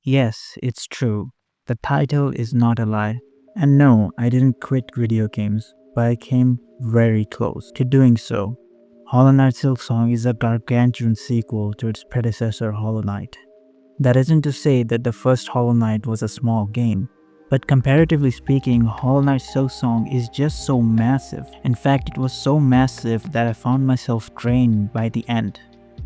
Yes, it's true. The title is not a lie. And no, I didn't quit video games, but I came very close to doing so. Hollow Knight Silksong is a gargantuan sequel to its predecessor Hollow Knight. That isn't to say that the first Hollow Knight was a small game, but comparatively speaking, Hollow Knight Silksong is just so massive. In fact, it was so massive that I found myself drained by the end.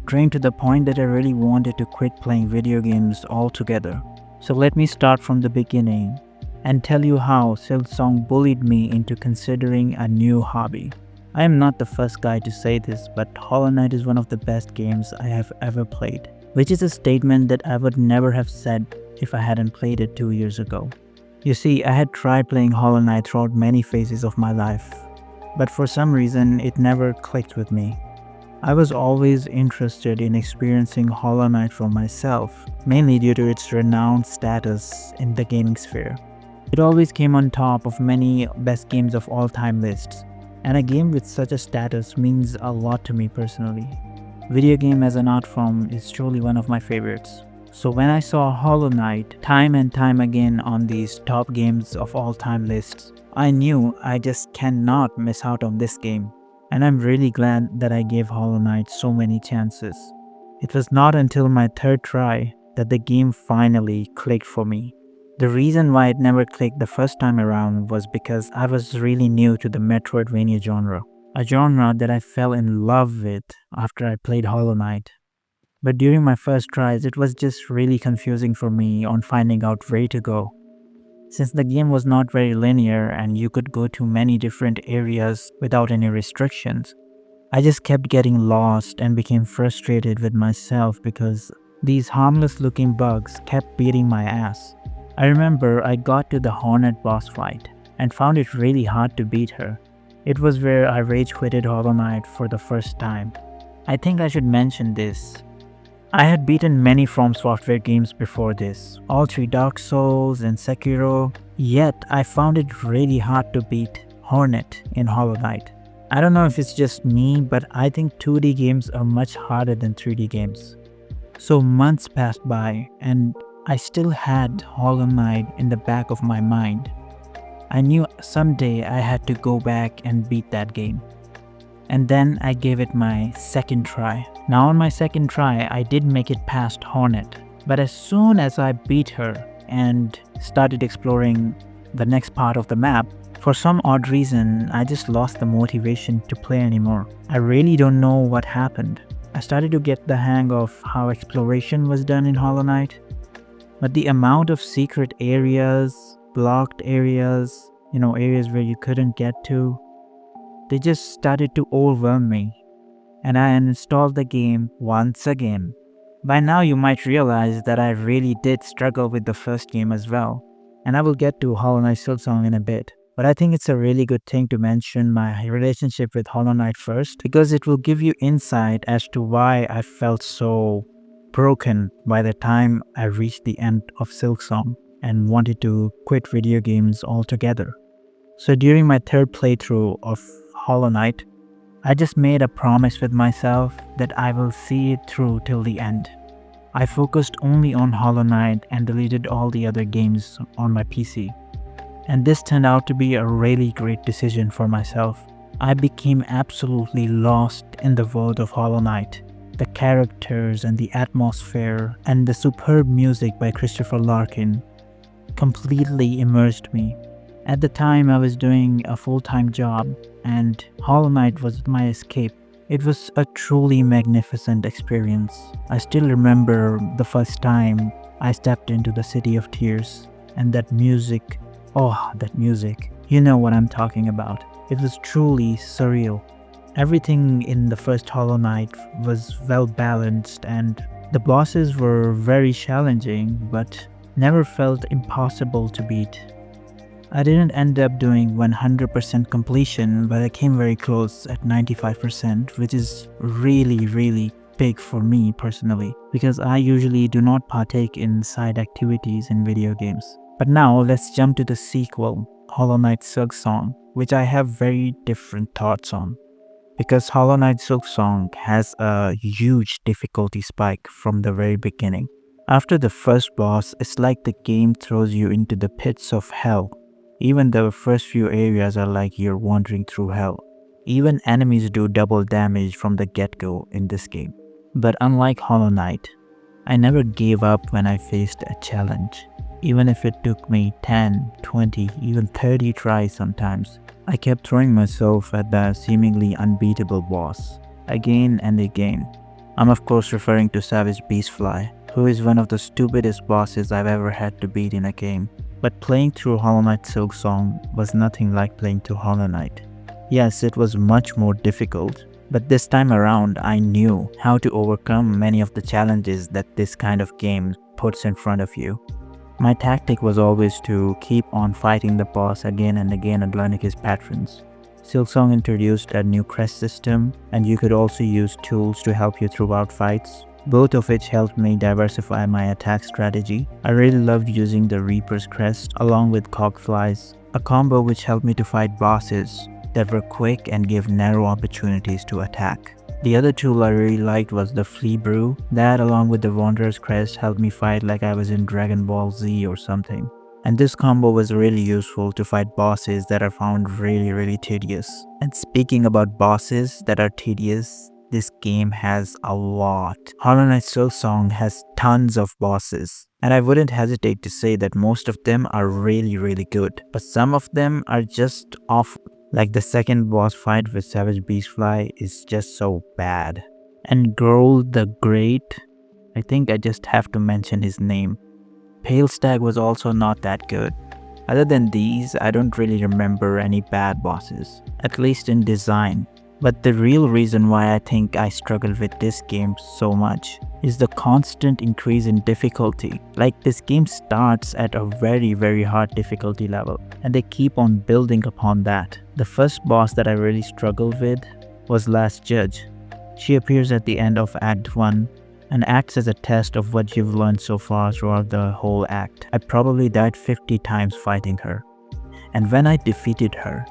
Drained to the point that I really wanted to quit playing video games altogether. So let me start from the beginning and tell you how Silksong bullied me into considering a new hobby. I am not the first guy to say this, but Hollow Knight is one of the best games I have ever played, which is a statement that I would never have said if I hadn't played it 2 years ago. You see, I had tried playing Hollow Knight throughout many phases of my life, but for some reason it never clicked with me. I was always interested in experiencing Hollow Knight for myself, mainly due to its renowned status in the gaming sphere. It always came on top of many best games of all time lists, and a game with such a status means a lot to me personally. Video game as an art form is truly one of my favorites. So when I saw Hollow Knight time and time again on these top games of all time lists, I knew I just cannot miss out on this game. And I'm really glad that I gave Hollow Knight so many chances. It was not until my third try that the game finally clicked for me. The reason why it never clicked the first time around was because I was really new to the Metroidvania genre, a genre that I fell in love with after I played Hollow Knight. But during my first tries, it was just really confusing for me on finding out where to go. Since the game was not very linear and you could go to many different areas without any restrictions, I just kept getting lost and became frustrated with myself because these harmless looking bugs kept beating my ass. I remember I got to the Hornet boss fight and found it really hard to beat her. It was where I rage quitted Hollow Knight for the first time. I think I should mention this. I had beaten many From Software games before this, all three Dark Souls and Sekiro, yet I found it really hard to beat Hornet in Hollow Knight. I don't know if it's just me, but I think 2D games are much harder than 3D games. So months passed by and I still had Hollow Knight in the back of my mind. I knew someday I had to go back and beat that game. And then I gave it my second try. Now on my second try, I did make it past Hornet. But as soon as I beat her and started exploring the next part of the map, for some odd reason, I just lost the motivation to play anymore. I really don't know what happened. I started to get the hang of how exploration was done in Hollow Knight, but the amount of secret areas, blocked areas, areas where you couldn't get to, they just started to overwhelm me, and I uninstalled the game once again. By now you might realize that I really did struggle with the first game as well, and I will get to Hollow Knight Silksong in a bit. But I think it's a really good thing to mention my relationship with Hollow Knight first, because it will give you insight as to why I felt so broken by the time I reached the end of Silksong and wanted to quit video games altogether. So during my third playthrough of Hollow Knight, I just made a promise with myself that I will see it through till the end. I focused only on Hollow Knight and deleted all the other games on my PC. And this turned out to be a really great decision for myself. I became absolutely lost in the world of Hollow Knight. The characters and the atmosphere and the superb music by Christopher Larkin completely immersed me. At the time, I was doing a full-time job, and Hollow Knight was my escape. It was a truly magnificent experience. I still remember the first time I stepped into the City of Tears, and that music, oh, that music, you know what I'm talking about. It was truly surreal. Everything in the first Hollow Knight was well balanced, and the bosses were very challenging, but never felt impossible to beat. I didn't end up doing 100% completion, but I came very close at 95%, which is really big for me personally, because I usually do not partake in side activities in video games. But now let's jump to the sequel, Hollow Knight Silksong, which I have very different thoughts on. Because Hollow Knight Silksong has a huge difficulty spike from the very beginning. After the first boss, it's like the game throws you into the pits of hell. Even the first few areas are like you're wandering through hell. Even enemies do double damage from the get-go in this game. But unlike Hollow Knight, I never gave up when I faced a challenge. Even if it took me 10, 20, even 30 tries sometimes, I kept throwing myself at the seemingly unbeatable boss, again and again. I'm of course referring to Savage Beastfly, who is one of the stupidest bosses I've ever had to beat in a game. But playing through Hollow Knight Silksong was nothing like playing through Hollow Knight. Yes, it was much more difficult, but this time around I knew how to overcome many of the challenges that this kind of game puts in front of you. My tactic was always to keep on fighting the boss again and again and learning his patterns. Silksong introduced a new crest system, and you could also use tools to help you throughout fights, both of which helped me diversify my attack strategy. I really loved using the Reaper's Crest along with Cogflies, a combo which helped me to fight bosses that were quick and gave narrow opportunities to attack. The other tool I really liked was the Flea Brew. That along with the Wanderer's Crest helped me fight like I was in Dragon Ball Z or something. And this combo was really useful to fight bosses that are found really tedious. And speaking about bosses that are tedious, this game has a lot. Hollow Knight Silksong has tons of bosses, and I wouldn't hesitate to say that most of them are really good, but some of them are just awful. Like the second boss fight with Savage Beastfly is just so bad. And Growl the Great, I think I just have to mention his name. Pale Stag was also not that good. Other than these, I don't really remember any bad bosses, at least in design. But the real reason why I think I struggle with this game so much is the constant increase in difficulty. Like this game starts at a very hard difficulty level, and they keep on building upon that. The first boss that I really struggled with was Last Judge. She appears at the end of Act 1 and acts as a test of what you've learned so far throughout the whole act. I probably died 50 times fighting her. And when I defeated her,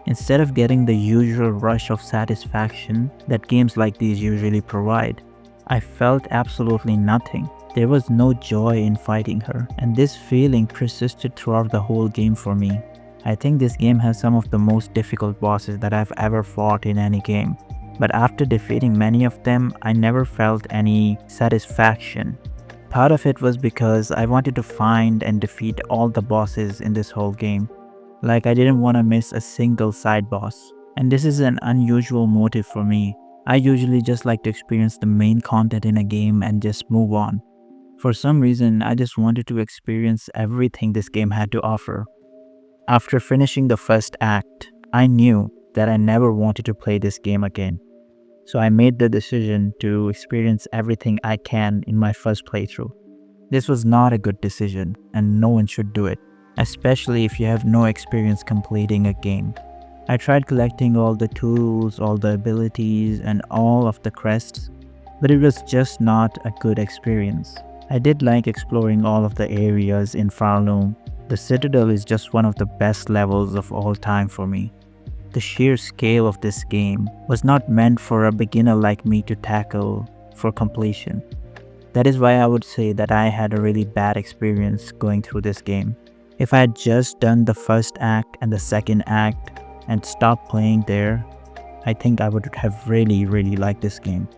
instead of getting the usual rush of satisfaction that games like these usually provide, I felt absolutely nothing. There was no joy in fighting her, and this feeling persisted throughout the whole game for me. I think this game has some of the most difficult bosses that I've ever fought in any game. But after defeating many of them, I never felt any satisfaction. Part of it was because I wanted to find and defeat all the bosses in this whole game. Like I didn't want to miss a single side boss. And this is an unusual motive for me. I usually just like to experience the main content in a game and just move on. For some reason, I just wanted to experience everything this game had to offer. After finishing the first act, I knew that I never wanted to play this game again. So I made the decision to experience everything I can in my first playthrough. This was not a good decision, and no one should do it, especially if you have no experience completing a game. I tried collecting all the tools, all the abilities, and all of the crests, but it was just not a good experience. I did like exploring all of the areas in Farloom. The Citadel is just one of the best levels of all time for me. The sheer scale of this game was not meant for a beginner like me to tackle for completion. That is why I would say that I had a really bad experience going through this game. If I had just done the first act and the second act and stopped playing there, I think I would have really liked this game.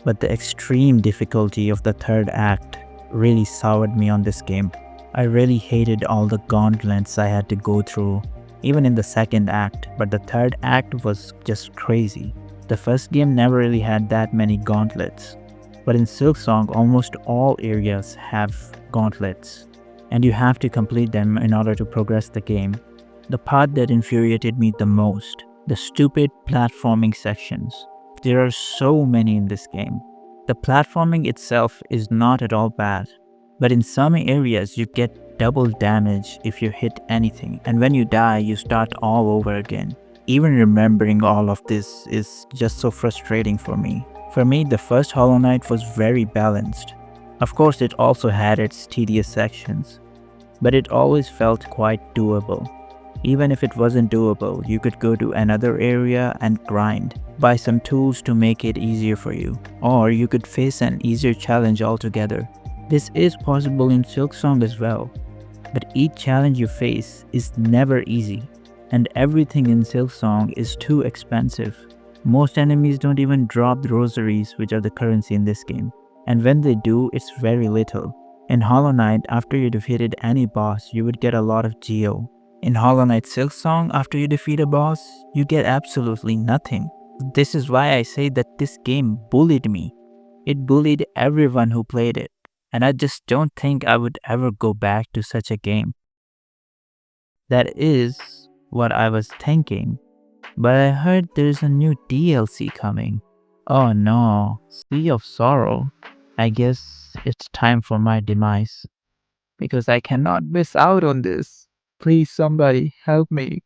But the extreme difficulty of the third act really soured me on this game. I really hated all the gauntlets I had to go through, even in the second act, but the third act was just crazy. The first game never really had that many gauntlets, but in Silksong almost all areas have gauntlets, and you have to complete them in order to progress the game. The part that infuriated me the most, the stupid platforming sections. There are so many in this game. The platforming itself is not at all bad, but in some areas you get double damage if you hit anything, and when you die you start all over again. Even remembering all of this is just so frustrating for me. For me, the first Hollow Knight was very balanced. Of course, it also had its tedious sections, but it always felt quite doable. Even if it wasn't doable, you could go to another area and grind, buy some tools to make it easier for you, or you could face an easier challenge altogether. This is possible in Silksong as well, but each challenge you face is never easy, and everything in Silksong is too expensive. Most enemies don't even drop the rosaries, which are the currency in this game, and when they do, it's very little. In Hollow Knight, after you defeated any boss, you would get a lot of geo. In Hollow Knight Silksong, after you defeat a boss, you get absolutely nothing. This is why I say that this game bullied me. It bullied everyone who played it, and I just don't think I would ever go back to such a game. That is what I was thinking, but I heard there's a new DLC coming. Oh no, Sea of Sorrow. I guess it's time for my demise, because I cannot miss out on this. Please, somebody, help me.